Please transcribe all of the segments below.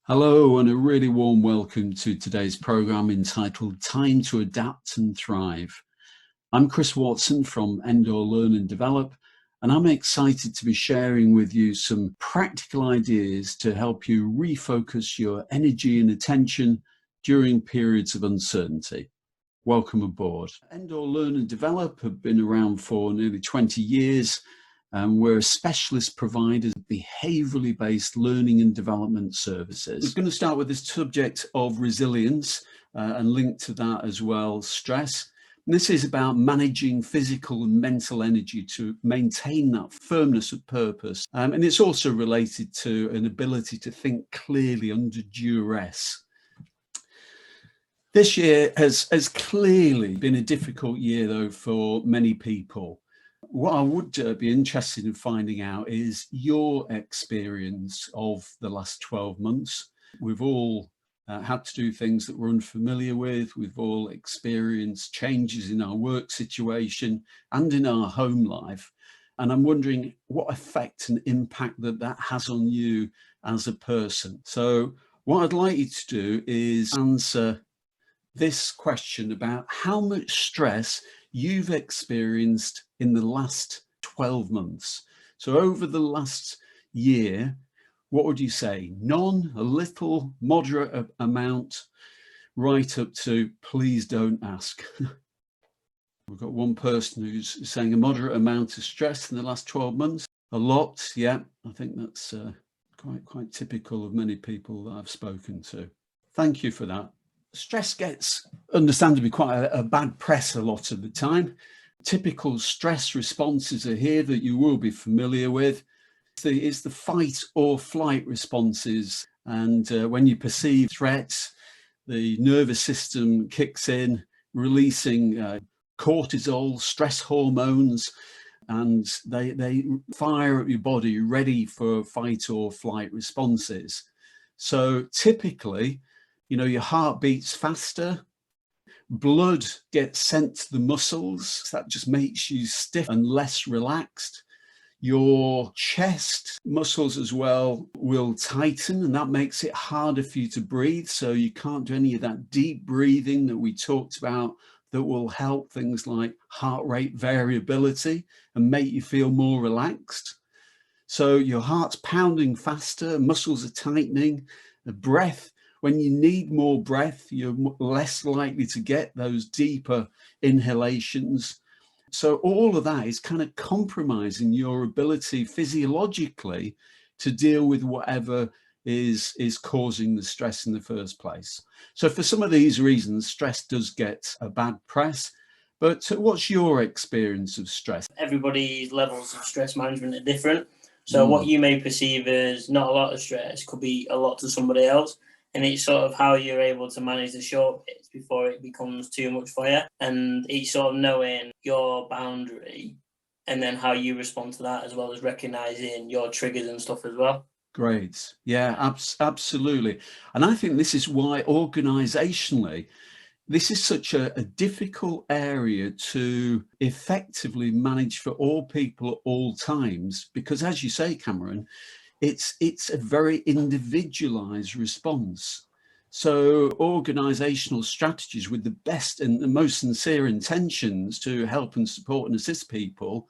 Hello and a really warm welcome to today's programme entitled Time to Adapt and Thrive. I'm Chris Watson from Endor Learn and Develop, and I'm excited to be sharing with you some practical ideas to help you refocus your energy and attention during periods of uncertainty. Welcome aboard. Endor Learn and Develop have been around for nearly 20 years. We're a specialist provider of behaviourally based learning and development services. We're going to start with this subject of resilience and link to that as well, stress. And this is about managing physical and mental energy to maintain that firmness of purpose. And it's also related to an ability to think clearly under duress. This year has clearly been a difficult year, though, for many people. What I would be interested in finding out is your experience of the last 12 months. We've all had to do things that we're unfamiliar with. We've all experienced changes in our work situation and in our home life. And I'm wondering what effect and impact that has on you as a person. So what I'd like you to do is answer this question about how much stress you've experienced in the last 12 months. So over the last year, what would you say? None, a little, moderate amount, right up to please don't ask. We've got one person who's saying a moderate amount of stress in the last 12 months. A lot, yeah, I think that's quite typical of many people that I've spoken to. Thank you for that. Stress gets, understandably, quite a bad press a lot of the time. Typical stress responses are here that you will be familiar with. It's the fight or flight responses. And when you perceive threats, the nervous system kicks in, releasing cortisol, stress hormones, and they fire up your body ready for fight or flight responses. So typically, your heart beats faster, blood gets sent to the muscles. That just makes you stiff and less relaxed. Your chest muscles as well will tighten, and that makes it harder for you to breathe. So you can't do any of that deep breathing that we talked about that will help things like heart rate variability and make you feel more relaxed. So your heart's pounding faster, muscles are tightening, the breath. When you need more breath, you're less likely to get those deeper inhalations. So all of that is kind of compromising your ability physiologically to deal with whatever is causing the stress in the first place. So for some of these reasons, stress does get a bad press. But what's your experience of stress? Everybody's levels of stress management are different. So what you may perceive as not a lot of stress could be a lot to somebody else. And it's sort of how you're able to manage the short bits before it becomes too much for you. And it's sort of knowing your boundary and then how you respond to that, as well as recognizing your triggers and stuff as well. Great. Yeah, absolutely. And I think this is why organizationally, this is such a difficult area to effectively manage for all people at all times, because as you say, Cameron, it's a very individualized response. So organizational strategies with the best and the most sincere intentions to help and support and assist people,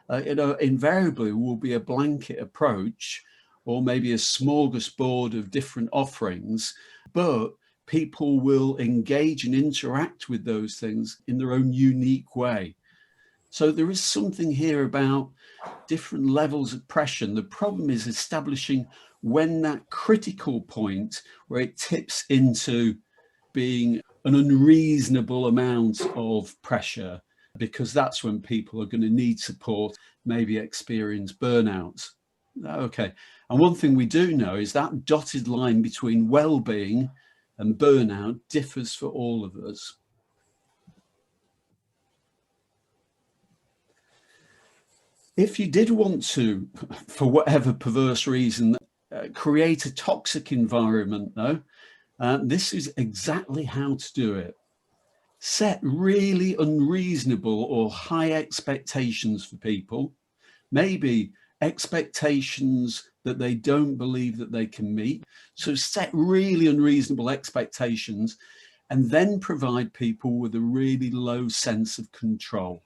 invariably will be a blanket approach or maybe a smorgasbord of different offerings, but people will engage and interact with those things in their own unique way. So there is something here about different levels of pressure. The problem is establishing when that critical point where it tips into being an unreasonable amount of pressure, because that's when people are going to need support, maybe experience burnout. Okay. And one thing we do know is that dotted line between well-being and burnout differs for all of us. If you did want to, for whatever perverse reason, create a toxic environment, though, this is exactly how to do it. Set really unreasonable or high expectations for people, maybe expectations that they don't believe that they can meet. So set really unreasonable expectations and then provide people with a really low sense of control.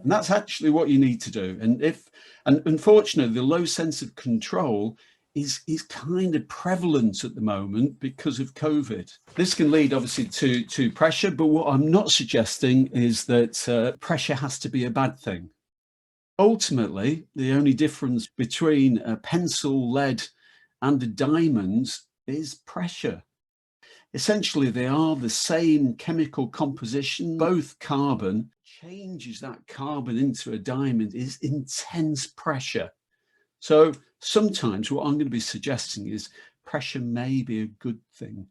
And that's actually what you need to do. And unfortunately, the low sense of control is kind of prevalent at the moment because of COVID. This can lead obviously to pressure, but what I'm not suggesting is that pressure has to be a bad thing. Ultimately, the only difference between a pencil, lead and a diamond is pressure. Essentially, they are the same chemical composition, both carbon. Changes that carbon into a diamond is intense pressure. So sometimes what I'm going to be suggesting is pressure may be a good thing.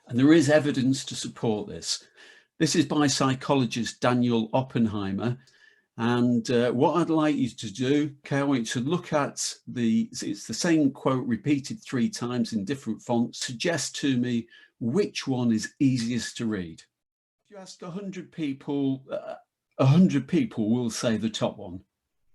And there is evidence to support this. This is by psychologist Daniel Oppenheimer. And what I'd like you to do, okay, I want you to look at it's the same quote repeated 3 times in different fonts. Suggest to me which one is easiest to read. If you ask 100 people, 100 people will say the top one.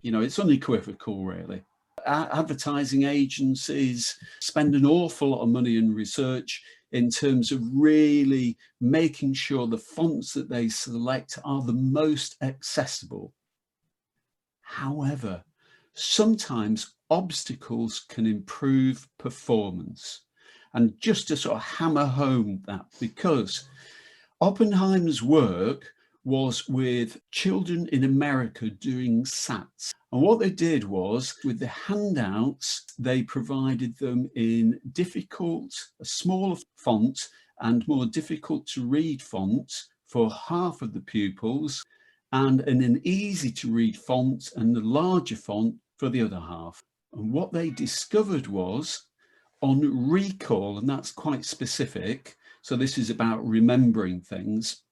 You know, it's unequivocal, really. Advertising agencies spend an awful lot of money in research in terms of really making sure the fonts that they select are the most accessible. However, sometimes obstacles can improve performance. And just to sort of hammer home that, because Oppenheimer's work was with children in America doing SATs. And what they did was, with the handouts, they provided them in difficult, a smaller font and more difficult to read fonts for half of the pupils, and in an easy to read font and the larger font for the other half. And what they discovered was, on recall, and that's quite specific, so this is about remembering things,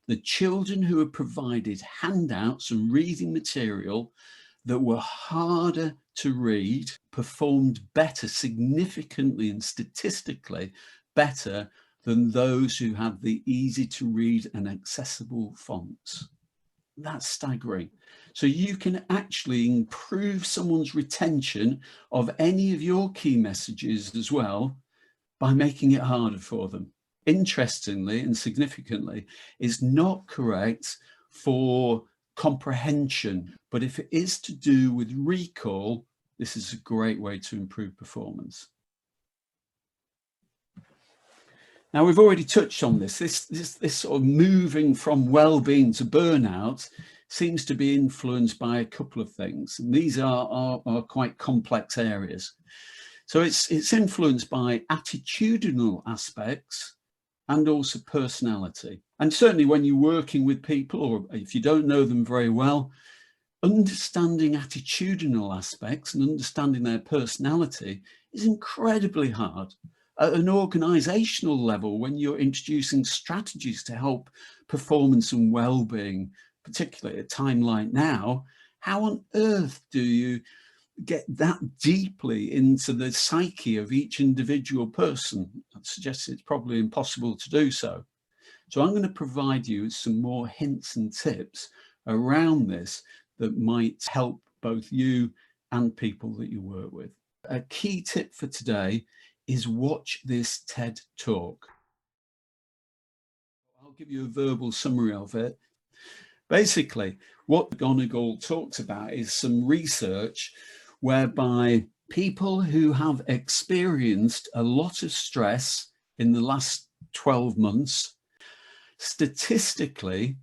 the children who were provided handouts and reading material that were harder to read performed better, significantly and statistically better than those who had the easy to read and accessible fonts. That's staggering. So you can actually improve someone's retention of any of your key messages as well by making it harder for them. Interestingly and significantly, it's not correct for comprehension, but if it is to do with recall, this is a great way to improve performance. Now, we've already touched on this. This sort of moving from well-being to burnout seems to be influenced by a couple of things, and these are quite complex areas. So it's influenced by attitudinal aspects and also personality. And certainly when you're working with people, or if you don't know them very well, understanding attitudinal aspects and understanding their personality is incredibly hard. At an organizational level, when you're introducing strategies to help performance and well-being, particularly at a time like now, how on earth do you get that deeply into the psyche of each individual person? I'd suggest it's probably impossible to do so. So I'm going to provide you with some more hints and tips around this that might help both you and people that you work with. A key tip for today is watch this TED talk. I'll give you a verbal summary of it. Basically, what McGonagall talks about is some research whereby people who have experienced a lot of stress in the last 12 months statistically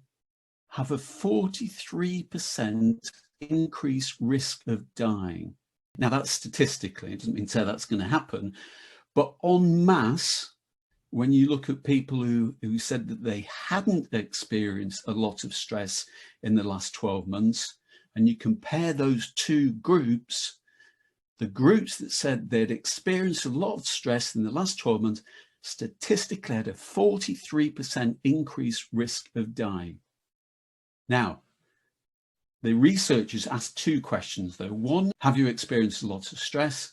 have a 43% increased risk of dying. Now, that's statistically, it doesn't mean to say that's going to happen, but en masse, when you look at people who said that they hadn't experienced a lot of stress in the last 12 months, and you compare those two groups, the groups that said they'd experienced a lot of stress in the last 12 months, statistically had a 43% increased risk of dying. Now, the researchers asked 2 questions though. One, have you experienced a lot of stress?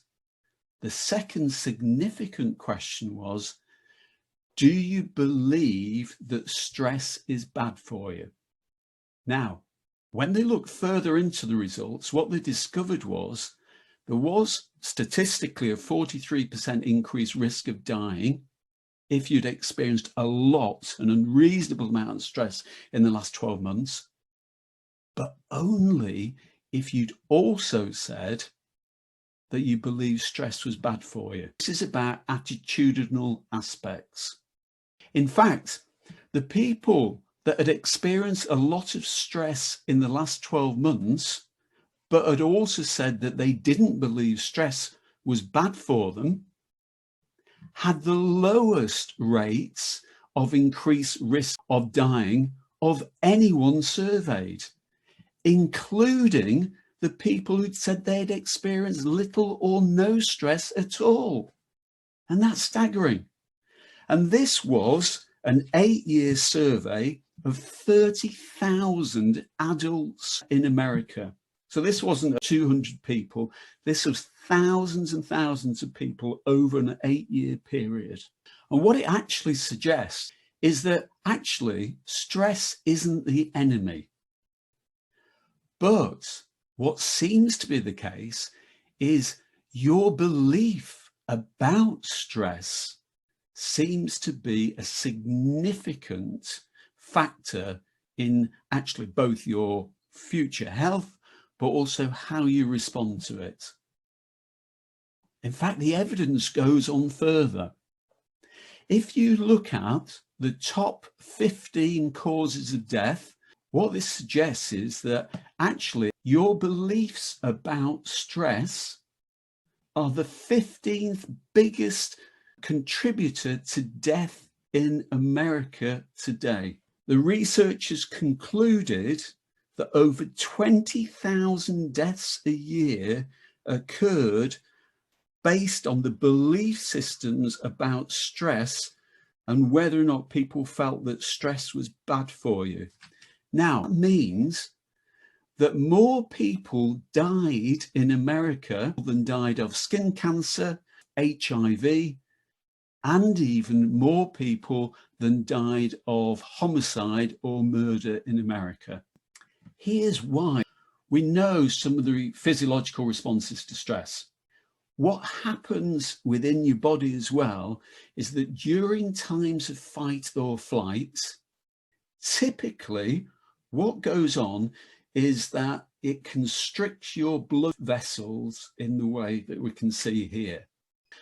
The second significant question was, do you believe that stress is bad for you? Now, When they looked further into the results, what they discovered was there was statistically a 43% increased risk of dying if you'd experienced a lot, an unreasonable amount of stress in the last 12 months, but only if you'd also said that you believe stress was bad for you. This is about attitudinal aspects. In fact, the people that had experienced a lot of stress in the last 12 months, but had also said that they didn't believe stress was bad for them, had the lowest rates of increased risk of dying of anyone surveyed, including the people who'd said they'd experienced little or no stress at all. And that's staggering. And this was an 8-year survey of 30,000 adults in America. So this wasn't 200 people. This was thousands and thousands of people over an 8-year period. And what it actually suggests is that actually stress isn't the enemy. But what seems to be the case is your belief about stress seems to be a significant factor in actually both your future health, but also how you respond to it. In fact, the evidence goes on further. If you look at the top 15 causes of death, what this suggests is that actually your beliefs about stress are the 15th biggest contributor to death in America today. The researchers concluded that over 20,000 deaths a year occurred based on the belief systems about stress and whether or not people felt that stress was bad for you. Now, that means that more people died in America than died of skin cancer, HIV, and even more people than died of homicide or murder in America. Here's why. We know some of the physiological responses to stress. What happens within your body as well is that during times of fight or flight, typically what goes on is that it constricts your blood vessels in the way that we can see here.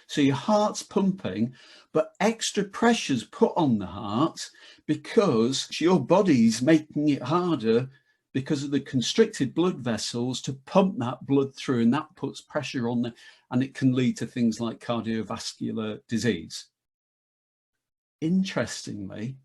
So your heart's pumping, but extra pressure's put on the heart because your body's making it harder because of the constricted blood vessels to pump that blood through, and that puts pressure on and it can lead to things like cardiovascular disease. Interestingly,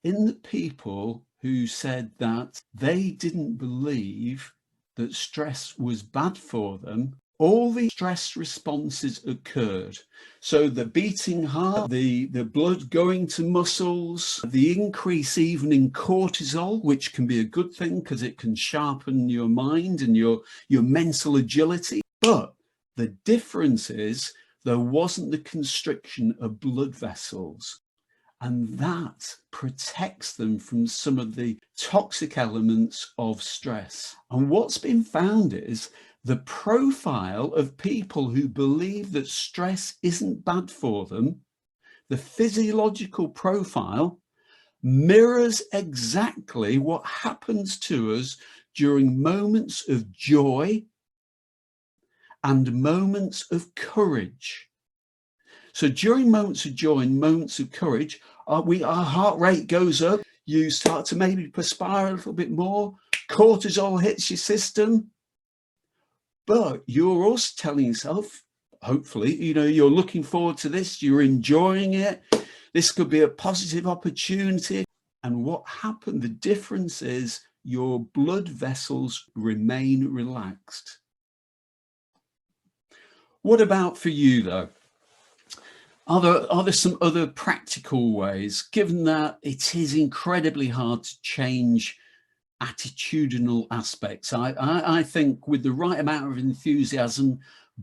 in the people who said that they didn't believe that stress was bad for them, all the stress responses occurred. So the beating heart, the blood going to muscles, the increase even in cortisol, which can be a good thing because it can sharpen your mind and your mental agility. But the difference is there wasn't the constriction of blood vessels. And that protects them from some of the toxic elements of stress. And what's been found is the profile of people who believe that stress isn't bad for them, the physiological profile mirrors exactly what happens to us during moments of joy and moments of courage. So during moments of joy and moments of courage, our heart rate goes up, you start to maybe perspire a little bit more, cortisol hits your system, but you're also telling yourself, hopefully, you're looking forward to this, you're enjoying it, this could be a positive opportunity. And what happened, the difference is your blood vessels remain relaxed. What about for you though? Are there some other practical ways, given that it is incredibly hard to change attitudinal aspects? I think with the right amount of enthusiasm,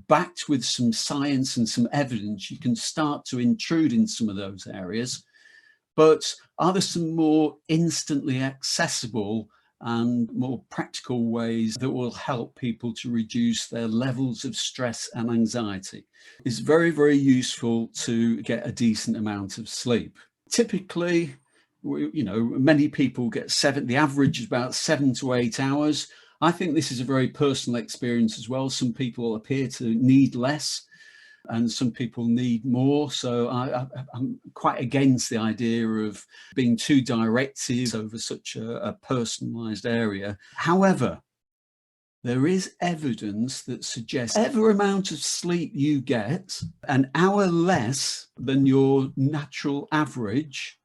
backed with some science and some evidence, you can start to intrude in some of those areas. But are there some more instantly accessible and more practical ways that will help people to reduce their levels of stress and anxiety. It's very, very useful to get a decent amount of sleep. Typically, many people get the average is about 7 to 8 hours. I think this is a very personal experience as well. Some people appear to need less and some people need more. So I'm quite against the idea of being too directive over such a personalized area. However, there is evidence that suggests whatever amount of sleep you get, an hour less than your natural average,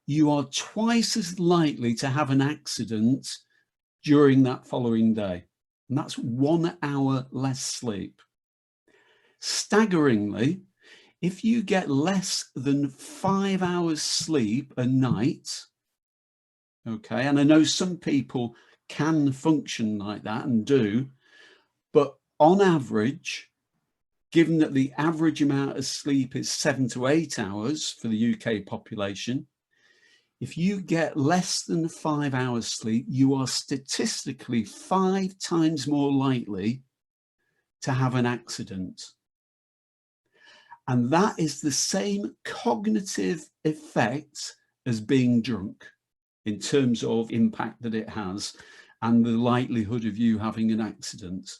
you are twice as likely to have an accident during that following day. And that's 1 hour less sleep. Staggeringly, if you get less than 5 hours sleep a night, okay, and I know some people can function like that and do, but on average, given that the average amount of sleep is 7 to 8 hours for the UK population, if you get less than 5 hours sleep, you are statistically 5 times more likely to have an accident. And that is the same cognitive effect as being drunk in terms of impact that it has and the likelihood of you having an accident.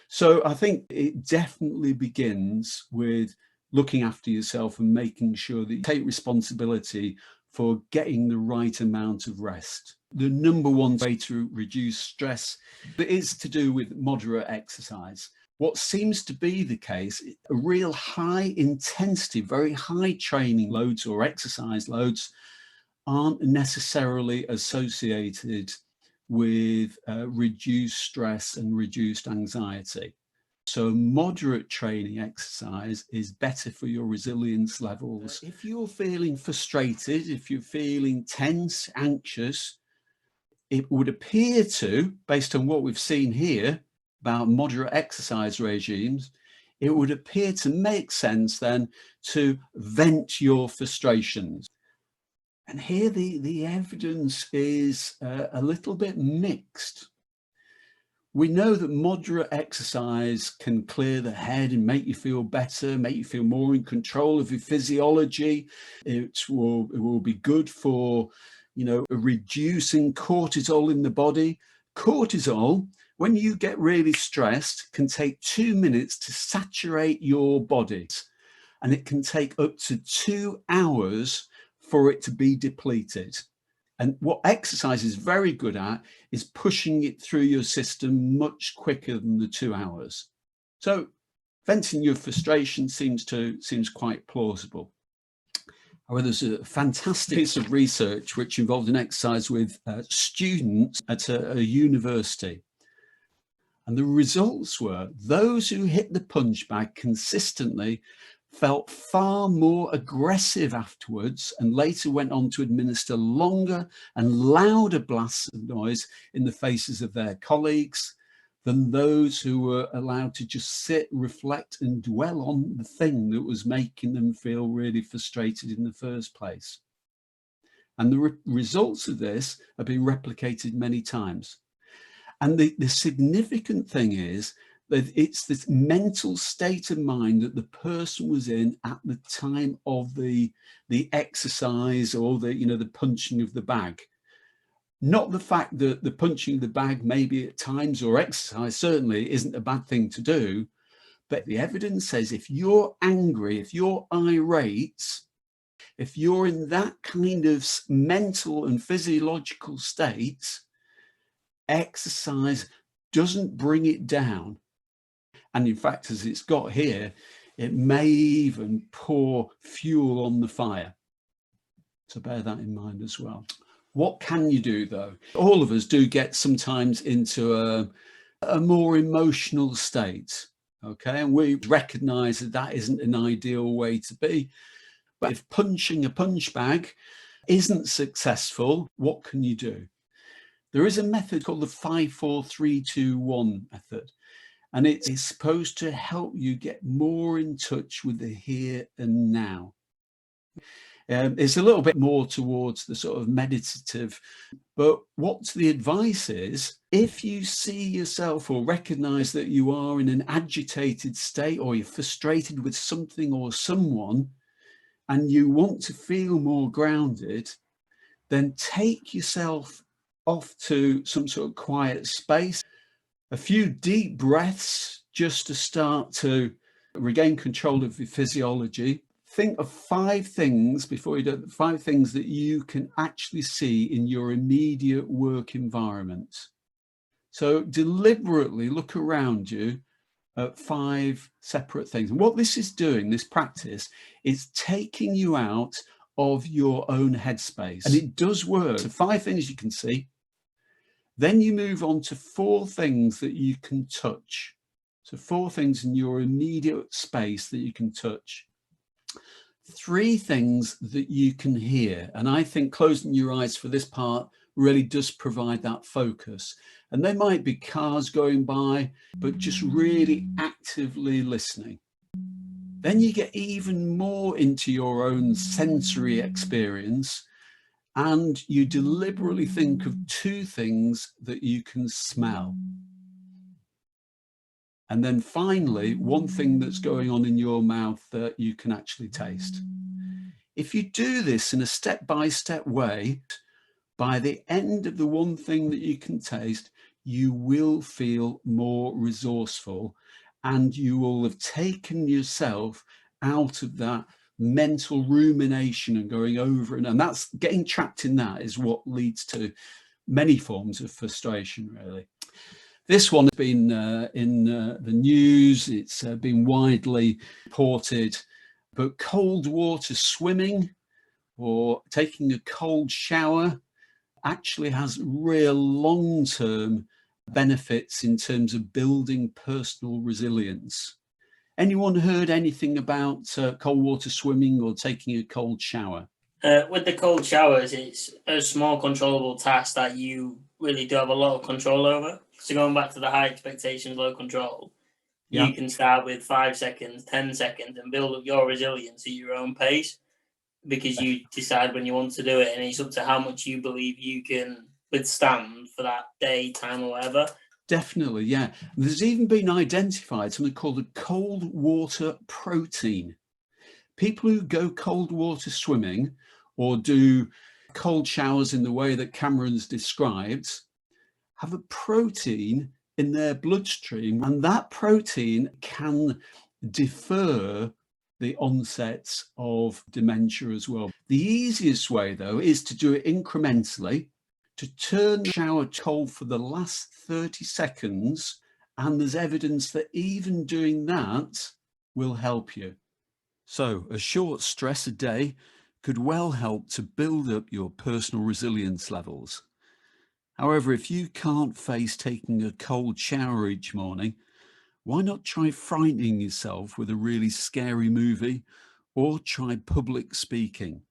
So I think it definitely begins with looking after yourself and making sure that you take responsibility for getting the right amount of rest. The number one way to reduce stress is to do with moderate exercise. What seems to be the case, a real high intensity, very high training loads or exercise loads aren't necessarily associated with reduced stress and reduced anxiety. So moderate training exercise is better for your resilience levels. If you're feeling frustrated, if you're feeling tense, anxious, it would appear to, based on what we've seen here about moderate exercise regimes, it would appear to make sense then to vent your frustrations. And here the evidence is a little bit mixed. We know that moderate exercise can clear the head and make you feel better, make you feel more in control of your physiology. It will be good for, reducing cortisol in the body. Cortisol, when you get really stressed, can take 2 minutes to saturate your body. And it can take up to 2 hours for it to be depleted. And what exercise is very good at is pushing it through your system much quicker than the 2 hours. So venting your frustration seems quite plausible. However, there's a fantastic piece of research which involved an exercise with students at a university. And the results were those who hit the punch bag consistently felt far more aggressive afterwards and later went on to administer longer and louder blasts of noise in the faces of their colleagues than those who were allowed to just sit, reflect and dwell on the thing that was making them feel really frustrated in the first place. And the results of this have been replicated many times. And the significant thing is that it's this mental state of mind that the person was in at the time of the exercise or the punching of the bag. Not the fact that the punching of the bag maybe at times or exercise certainly isn't a bad thing to do, but the evidence says if you're angry, if you're irate, if you're in that kind of mental and physiological state, exercise doesn't bring it down. And in fact, as it's got here, it may even pour fuel on the fire. So bear that in mind as well. What can you do though? All of us do get sometimes into a more emotional state, okay? And we recognize that that isn't an ideal way to be. But if punching a punch bag isn't successful, what can you do? There is a method called the 5-4-3-2-1 method. And it is supposed to help you get more in touch with the here and now. It's a little bit more towards the sort of meditative, but what the advice is, if you see yourself or recognize that you are in an agitated state or you're frustrated with something or someone and you want to feel more grounded, then take yourself off to some sort of quiet space, a few deep breaths just to start to regain control of your physiology. Think of 5 things before you do 5 things that you can actually see in your immediate work environment. So deliberately look around you at 5 separate things. And what this is doing, this practice, is taking you out of your own headspace. And it does work. So 5 things you can see. Then you move on to 4 things that you can touch. So 4 things in your immediate space that you can touch. 3 things that you can hear. And I think closing your eyes for this part really does provide that focus. And they might be cars going by, but just really actively listening. Then you get even more into your own sensory experience, and you deliberately think of 2 things that you can smell. And then finally, 1 thing that's going on in your mouth that you can actually taste. If you do this in a step-by-step way, by the end of the 1 thing that you can taste, you will feel more resourceful and you will have taken yourself out of that mental rumination and going over, and that's getting trapped in that is what leads to many forms of frustration, really. This one has been in the news, it's been widely reported, but cold water swimming or taking a cold shower actually has real long-term benefits in terms of building personal resilience. Anyone heard anything about cold water swimming or taking a cold shower? With the cold showers, it's a small controllable task that you really do have a lot of control over. So going back to the high expectations, low control, Yeah. you can start with 5 seconds, 10 seconds and build up your resilience at your own pace, because you decide when you want to do it, and it's up to how much you believe you can withstand for that day, time, or whatever. Definitely, yeah. There's even been identified something called a cold water protein. People who go cold water swimming or do cold showers in the way that Cameron's described have a protein in their bloodstream, and that protein can defer the onset of dementia as well. The easiest way, though, is to do it incrementally, to turn the shower cold for the last 30 seconds, and there's evidence that even doing that will help you. So a short stress a day could well help to build up your personal resilience levels. However, if you can't face taking a cold shower each morning, why not try frightening yourself with a really scary movie or try public speaking?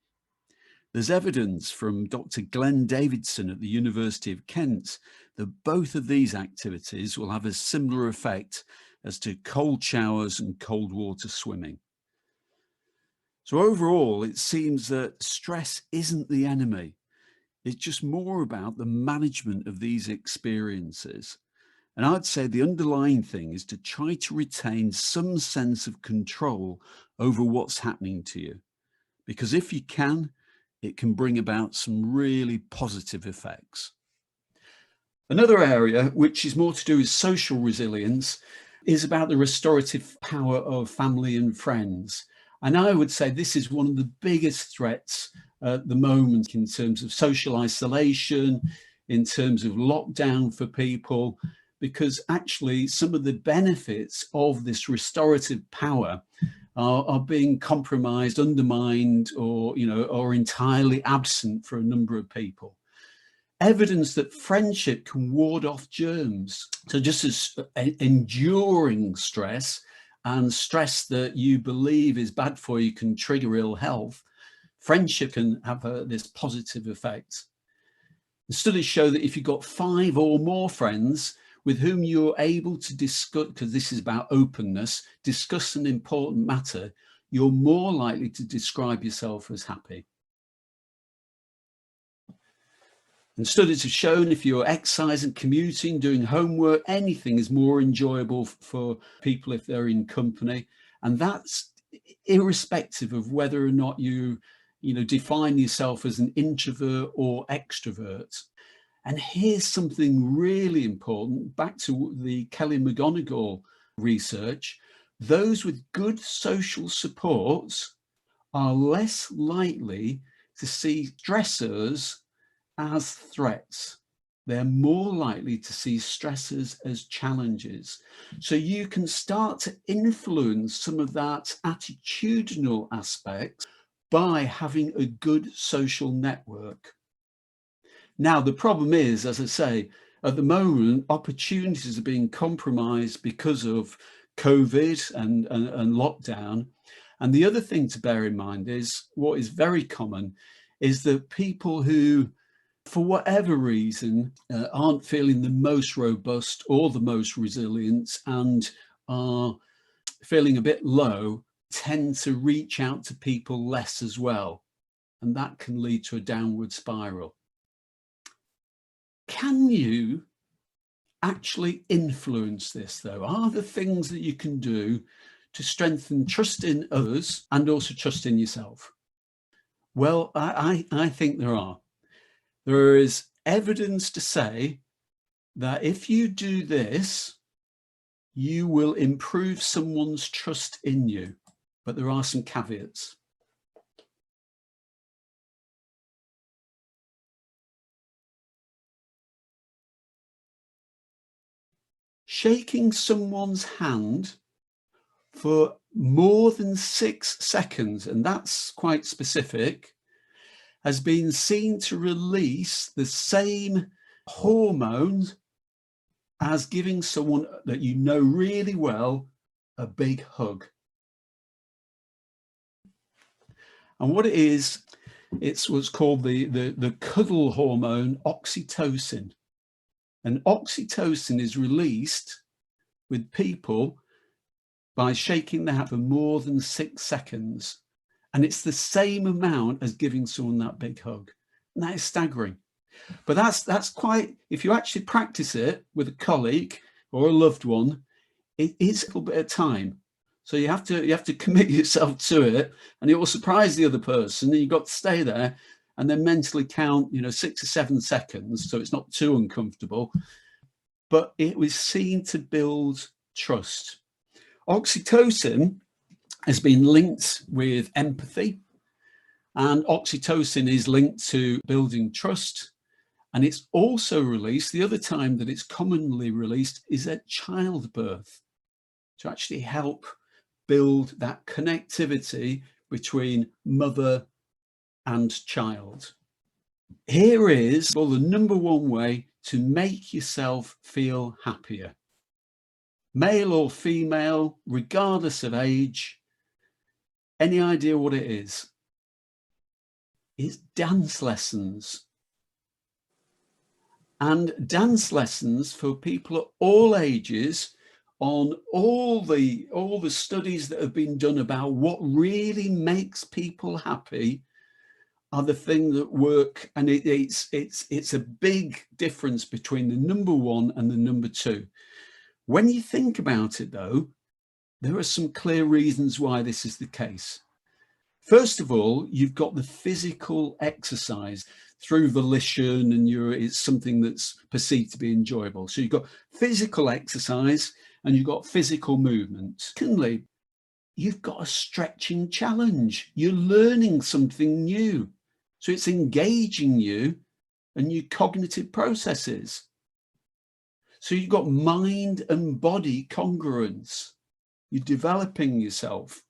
There's evidence from Dr. Glenn Davidson at the University of Kent that both of these activities will have a similar effect as to cold showers and cold water swimming. So overall, it seems that stress isn't the enemy. It's just more about the management of these experiences. And I'd say the underlying thing is to try to retain some sense of control over what's happening to you. Because if you can, it can bring about some really positive effects. Another area, which is more to do with social resilience, is about the restorative power of family and friends. And I would say this is one of the biggest threats at the moment in terms of social isolation, in terms of lockdown for people, because actually some of the benefits of this restorative power are being compromised, undermined, or or entirely absent for a number of people. Evidence that friendship can ward off germs. So just as enduring stress and stress that you believe is bad for you can trigger ill health, friendship can have this positive effect. The studies show that if you've got 5 or more friends with whom you're able to discuss, because this is about openness, discuss an important matter, you're more likely to describe yourself as happy. And studies have shown if you're exercising, commuting, doing homework, anything is more enjoyable for people if they're in company. And that's irrespective of whether or not you define yourself as an introvert or extrovert. And here's something really important, back to the Kelly McGonigal research. Those with good social supports are less likely to see stressors as threats. They're more likely to see stressors as challenges. So you can start to influence some of that attitudinal aspect by having a good social network. Now, the problem is, as I say, at the moment, opportunities are being compromised because of COVID and lockdown. And the other thing to bear in mind is what is very common is that people who, for whatever reason, aren't feeling the most robust or the most resilient and are feeling a bit low, tend to reach out to people less as well. And that can lead to a downward spiral. Can you actually influence this, though? Are there things that you can do to strengthen trust in others and also trust in yourself? Well, I think there are. There is evidence to say that if you do this, you will improve someone's trust in you. But there are some caveats. Shaking someone's hand for more than 6 seconds, and that's quite specific, has been seen to release the same hormones as giving someone that you know really well a big hug. And what it is, it's what's called the cuddle hormone, oxytocin. And oxytocin is released with people by shaking the hand for more than 6 seconds. And it's the same amount as giving someone that big hug. And that is staggering. But that's quite, if you actually practice it with a colleague or a loved one, it is a little bit of time. So you have to commit yourself to it, and it will surprise the other person, and you've got to stay there and then mentally count, 6 or 7 seconds, so it's not too uncomfortable. But it was seen to build trust. Oxytocin has been linked with empathy, and oxytocin is linked to building trust. And it's also released, the other time that it's commonly released is at childbirth, to actually help build that connectivity between mother and child. Here is, well, the number one way to make yourself feel happier. Male or female, regardless of age, any idea what it is? It's dance lessons. And dance lessons for people at all ages, on all the studies that have been done about what really makes people happy, are the thing that work. And it's a big difference between the number one and the number two. When you think about it, though, there are some clear reasons why this is the case. First of all, you've got the physical exercise through volition, and it's something that's perceived to be enjoyable. So you've got physical exercise and you've got physical movement. Secondly, you've got a stretching challenge. You're learning something new. So it's engaging you and your cognitive processes. So you've got mind and body congruence. You're developing yourself.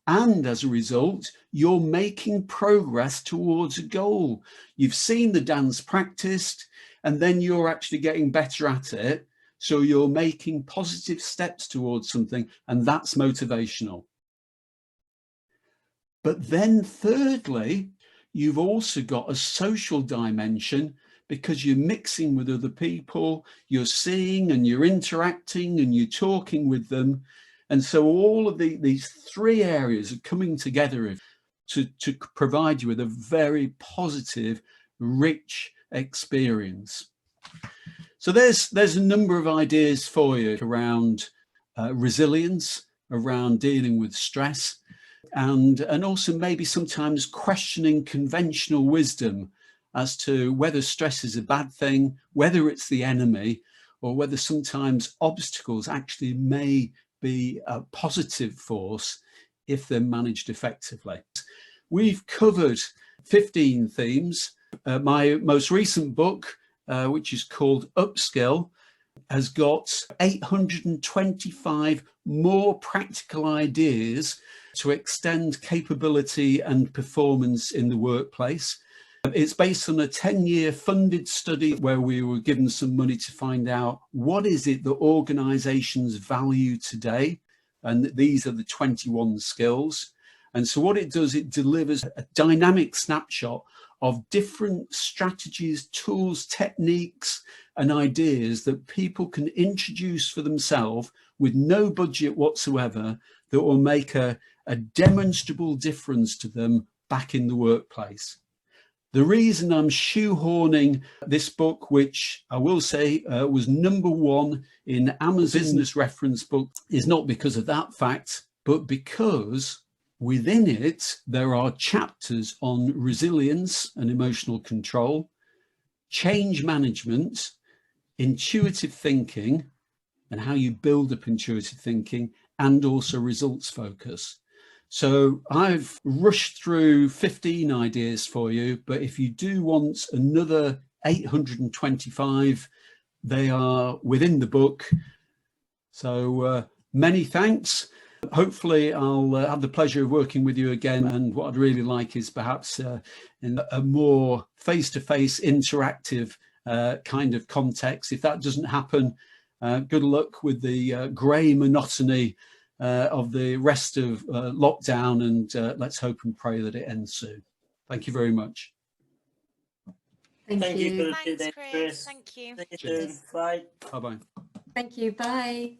And as a result, you're making progress towards a goal. You've seen the dance practiced, and then you're actually getting better at it. So you're making positive steps towards something, and that's motivational. But then thirdly, you've also got a social dimension, because you're mixing with other people, you're seeing and you're interacting and you're talking with them. And so all of these three areas are coming together to provide you with a very positive, rich experience. So there's a number of ideas for you around resilience, around dealing with stress, and also maybe sometimes questioning conventional wisdom as to whether stress is a bad thing, whether it's the enemy, or whether sometimes obstacles actually may be a positive force if they're managed effectively. We've covered 15 themes. My most recent book, which is called Upskill, has got 825 more practical ideas to extend capability and performance in the workplace. It's based on a 10-year funded study where we were given some money to find out what is it that organizations value today. And these are the 21 skills. And so what it does, it delivers a dynamic snapshot of different strategies, tools, techniques, and ideas that people can introduce for themselves with no budget whatsoever that will make a demonstrable difference to them back in the workplace. The reason I'm shoehorning this book, which I will say was #1 in Amazon Business Reference Book, is not because of that fact, but because within it, there are chapters on resilience and emotional control, change management, intuitive thinking, and how you build up intuitive thinking, and also results focus. So I've rushed through 15 ideas for you, but if you do want another 825, they are within the book. So many thanks. Hopefully I'll have the pleasure of working with you again. And what I'd really like is perhaps in a more face-to-face interactive kind of context. If that doesn't happen, good luck with the grey monotony of the rest of lockdown, and let's hope and pray that it ends soon. Thank you very much. Thank you for the Thanks, day, Chris. Thank you. See you soon. Bye. Bye-bye. Thank you. Bye.